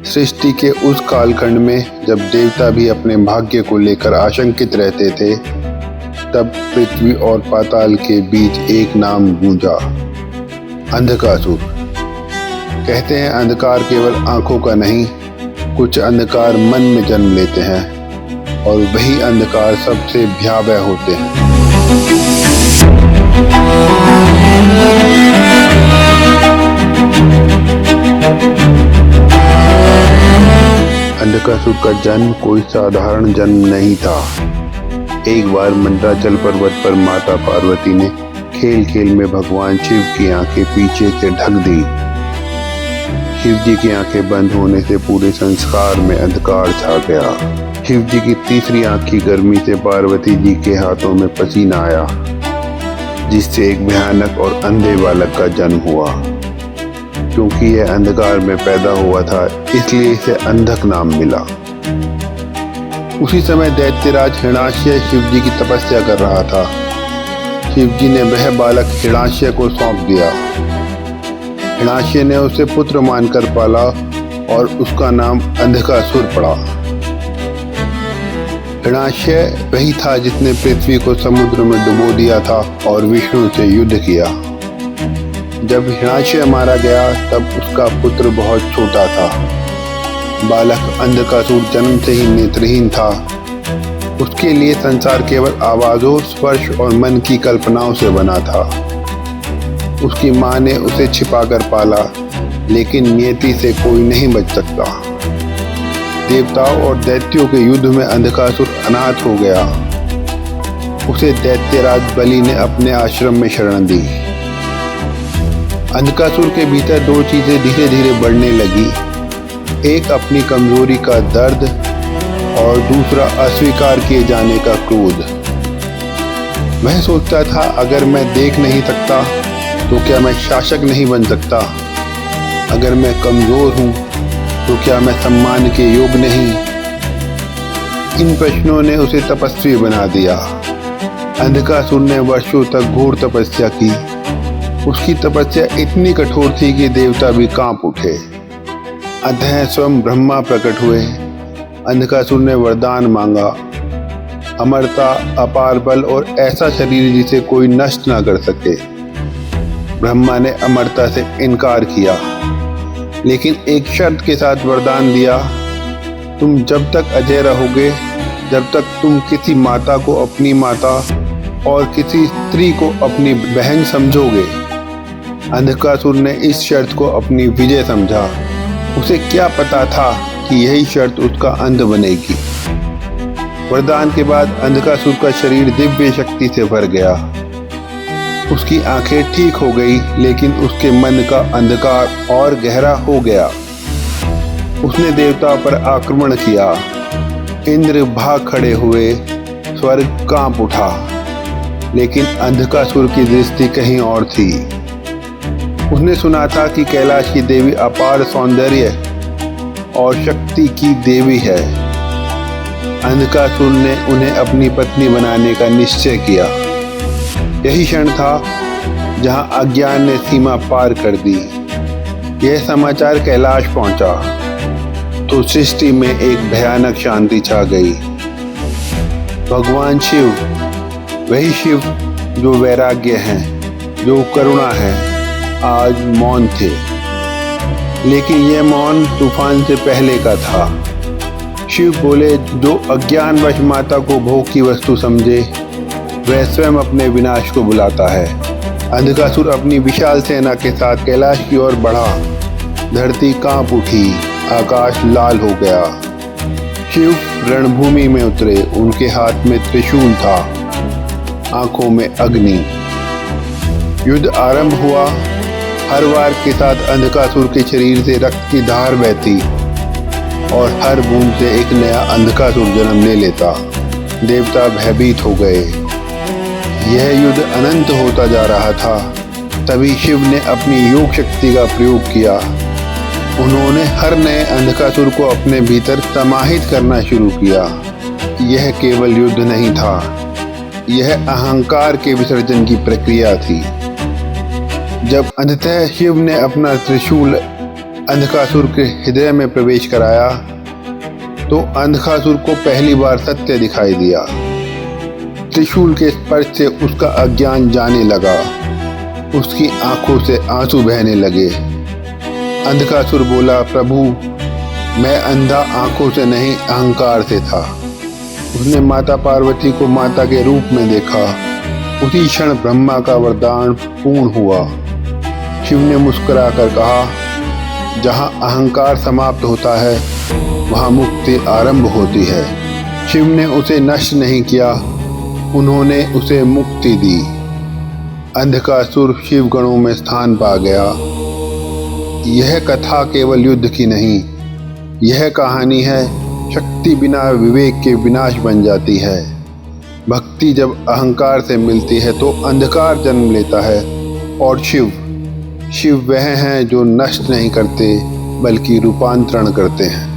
सृष्टि के उस कालखंड में जब देवता भी अपने भाग्य को लेकर आशंकित रहते थे, तब पृथ्वी और पाताल के बीच एक नाम गूंजा, अंधकासुर। कहते हैं अंधकार केवल आंखों का नहीं, कुछ अंधकार मन में जन्म लेते हैं और वही अंधकार सबसे भयावह होते हैं। अंधकासुर का जन्म कोई साधारण जन्म नहीं था। एक बार मंदराचल पर्वत पर माता पार्वती ने खेल खेल में भगवान शिव की आंखें पीछे से ढक दी। शिव जी की आंखें बंद होने से पूरे संसार में अंधकार छा गया। शिव जी की तीसरी आंख की गर्मी से पार्वती जी के हाथों में पसीना आया, जिससे एक भयानक और अंधे बालक का जन्म हुआ। क्योंकि यह अंधकार में पैदा हुआ था, इसलिए इसे अंधक नाम मिला। उसी समय दैत्यराज हिरण्याक्ष शिव जी की तपस्या कर रहा था। शिव जी ने वह बालक हिरण्याक्ष को सौंप दिया। हिरण्याक्ष ने उसे पुत्र मानकर पाला और उसका नाम अंधकासुर पड़ा। हिरण्याक्ष वही था जिसने पृथ्वी को समुद्र में डुबो दिया था और विष्णु से युद्ध किया। जब हिरण्याक्ष मारा गया तब उसका पुत्र बहुत छोटा था। बालक अंधकासुर जन्म से ही नेत्रहीन था। उसके लिए संसार केवल आवाजों, स्पर्श और मन की कल्पनाओं से बना था। उसकी मां ने उसे छिपाकर पाला, लेकिन नियति से कोई नहीं बच सकता। देवताओं और दैत्यों के युद्ध में अंधकासुर अनाथ हो गया। उसे दैत्यराज बलि ने अपने आश्रम में शरण दी। अंधकासुर के भीतर दो चीजें धीरे धीरे बढ़ने लगी, एक अपनी कमजोरी का दर्द और दूसरा अस्वीकार किए जाने का क्रोध। वह सोचता था, अगर मैं देख नहीं सकता तो क्या मैं शासक नहीं बन सकता? अगर मैं कमजोर हूं तो क्या मैं सम्मान के योग्य नहीं? इन प्रश्नों ने उसे तपस्वी बना दिया। अंधकासुर ने वर्षों तक घोर तपस्या की। उसकी तपस्या इतनी कठोर थी कि देवता भी कांप उठे। अतः स्वयं ब्रह्मा प्रकट हुए। अंधकासुर ने वरदान मांगा, अमरता, अपार बल और ऐसा शरीर जिसे कोई नष्ट ना कर सके। ब्रह्मा ने अमरता से इनकार किया, लेकिन एक शर्त के साथ वरदान दिया, तुम जब तक अजय रहोगे, जब तक तुम किसी माता को अपनी माता और किसी स्त्री को अपनी बहन समझोगे। अंधकासुर ने इस शर्त को अपनी विजय समझा। उसे क्या पता था कि यही शर्त उसका अंत बनेगी। वरदान के बाद अंधकासुर का शरीर दिव्य शक्ति से भर गया। उसकी आंखें ठीक हो गई, लेकिन उसके मन का अंधकार और गहरा हो गया। उसने देवताओं पर आक्रमण किया। इंद्र भाग खड़े हुए, स्वर्ग कांप उठा, लेकिन अंधकासुर की दृष्टि कहीं और थी। उसने सुना था कि कैलाश की देवी अपार सौंदर्य और शक्ति की देवी है। अंधकासुर ने उन्हें अपनी पत्नी बनाने का निश्चय किया। यही क्षण था जहां अज्ञान ने सीमा पार कर दी। यह समाचार कैलाश पहुंचा तो सृष्टि में एक भयानक शांति छा गई। भगवान शिव, वही शिव जो वैराग्य है, जो करुणा है, आज मौन थे। लेकिन यह मौन तूफान से पहले का था। शिव बोले, जो अज्ञानवश माता को भोग की वस्तु समझे, वह स्वयं अपने विनाश को बुलाता है। अंधकासुर अपनी विशाल सेना के साथ कैलाश की ओर बढ़ा। धरती कांप उठी, आकाश लाल हो गया। शिव रणभूमि में उतरे। उनके हाथ में त्रिशूल था, आंखों में अग्नि। युद्ध आरंभ हुआ। हर वार के साथ अंधकासुर के शरीर से रक्त की धार बहती और हर बूंद से एक नया अंधकासुर जन्म ले लेता। देवता भयभीत हो गए। यह युद्ध अनंत होता जा रहा था। तभी शिव ने अपनी योग शक्ति का प्रयोग किया। उन्होंने हर नए अंधकासुर को अपने भीतर समाहित करना शुरू किया। यह केवल युद्ध नहीं था, यह अहंकार के विसर्जन की प्रक्रिया थी। जब अंततः शिव ने अपना त्रिशूल अंधकासुर के हृदय में प्रवेश कराया तो अंधकासुर को पहली बार सत्य दिखाई दिया। त्रिशूल के स्पर्श से उसका अज्ञान जाने लगा, उसकी आंखों से आंसू बहने लगे। अंधकासुर बोला, प्रभु मैं अंधा आंखों से नहीं अहंकार से था। उसने माता पार्वती को माता के रूप में देखा। उसी क्षण ब्रह्मा का वरदान पूर्ण हुआ। शिव ने मुस्कुराकर कहा, जहाँ अहंकार समाप्त होता है वहाँ मुक्ति आरंभ होती है। शिव ने उसे नष्ट नहीं किया, उन्होंने उसे मुक्ति दी। अंधकासुर शिव गणों में स्थान पा गया। यह कथा केवल युद्ध की नहीं, यह कहानी है शक्ति बिना विवेक के विनाश बन जाती है। भक्ति जब अहंकार से मिलती है तो अंधकार जन्म लेता है। और शिव वह हैं जो नष्ट नहीं करते बल्कि रूपांतरण करते हैं।